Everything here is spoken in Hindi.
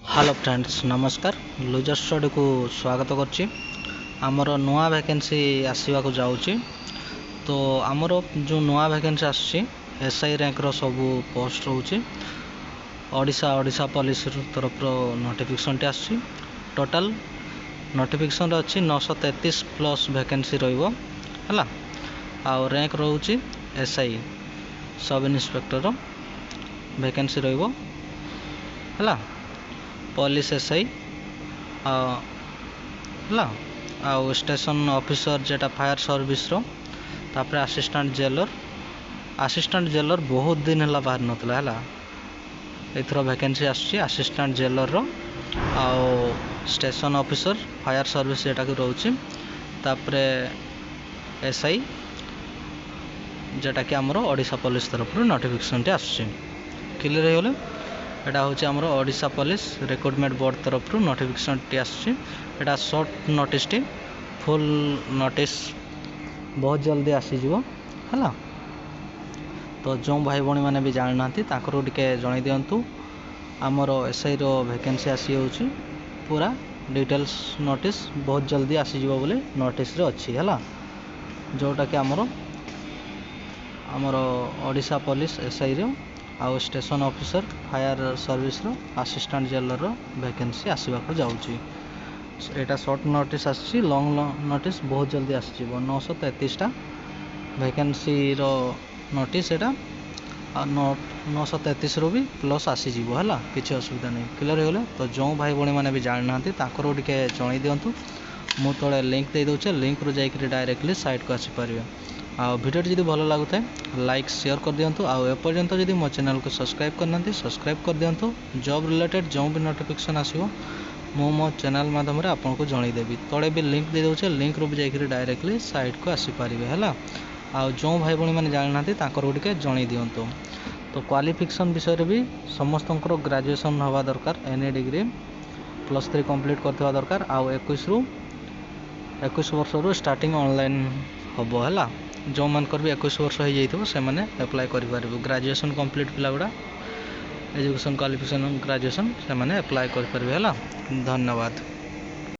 हेलो फ्रेंड्स नमस्कार लुजर स्टडी को स्वागत करछि। आमर नुआ वैकेंसी आसवा जाऊँगी तो आमर जो नुआ वैकेंसी आसी एसआई रैंक रो सबू पोस्ट रोचे ओडिशा पुलिस तरफ नोटिफिकेशन टे आसी टोटाल नोटिफिकेशन अच्छी 933 प्लस वैकेंसी रहा आउ रैंक रोचे एसआई सब इन्स्पेक्टर वैकेंसी रहा पुलिस एसआई आउ स्टेशन ऑफिसर जेटा फायर सर्विस रो तापर असिस्टेंट जेलर बहुत दिन है बाहर नतला है एथर वैकेंसी आसी असिस्टेंट जेलर रो आउ स्टेशन ऑफिसर फायर सर्विस जेटा कि रोचे तापर एसआई जेटा कि आमर ओडिशा पुलिस तरफ नोटिफिकेशन टे आसुची क्लियर हो गले। एटा हूँ आमर ओडिशा पुलिस रिक्रुटमेंट बोर्ड तरफ नोटिफिकेशन टी आसटा शॉर्ट नोटिस टी फुल नोटिस बहुत जल्दी आसीज है तो जो भाई भाई मैंने भी जानी ना टे जन दिंतु आमर एसआई रो वैकेंसी आसी होची पूरा डिटेल्स नोटिस बहुत जल्दी आसीज बोले नोटिस रे अच्छी है जोटा कि आमर ओडिशा पुलिस एसआई रो आउ स्टेशन ऑफिसर फायर सर्विस रो असिस्टेंट जेलर रो वैकेंसी आसवा जाऊँगी। एटा शॉर्ट नोटिस आसी लॉन्ग नोटिस बहुत जल्दी आसी 933टा वैकेंसी रो नोटिस एटा 933 रो भी प्लस आसीज है किसी असुविधा नहीं क्लियर हो गले। तो जो भाई भाई मैंने भी जानी ना टे जन दिंतु मु तले लिंक दे दूचे लिंक रू जाकि डायरेक्टली साइट को आसीपर आ वीडियो जब भल लगुए लाइक शेयर कर दिंतु आपर्यंत जब मो चैनल को सब्सक्राइब करना सब्सक्राइब कर दिंतु जॉब रिलेटेड जो भी नोटिफिकेशन आसो मो चैनल माध्यम आपको जनईदेवी तले भी लिंक दे दूचे लिंक रू जाकि डायरेक्टली साइट को आसीपर है आ जो भाई भाई मैंने जानी ना टे जन दिंतु। तो क्वालिफिकेशन विषय भी समस्त ग्रेजुएशन हवा दरकार एनी डिग्री +3 कंप्लीट करथिबा दरकार आउ 21 वर्ष रू स्टार्टिंग ऑनलाइन हम है जो मानकर भी 21 वर्ष हो जाइए से मैंने अप्लाई करें ग्रेजुएशन कंप्लीट पिला गुड़ा एजुकेशन क्वालिफिकेशन ग्रेजुएशन से मैंने अप्लाई करें है। धन्यवाद।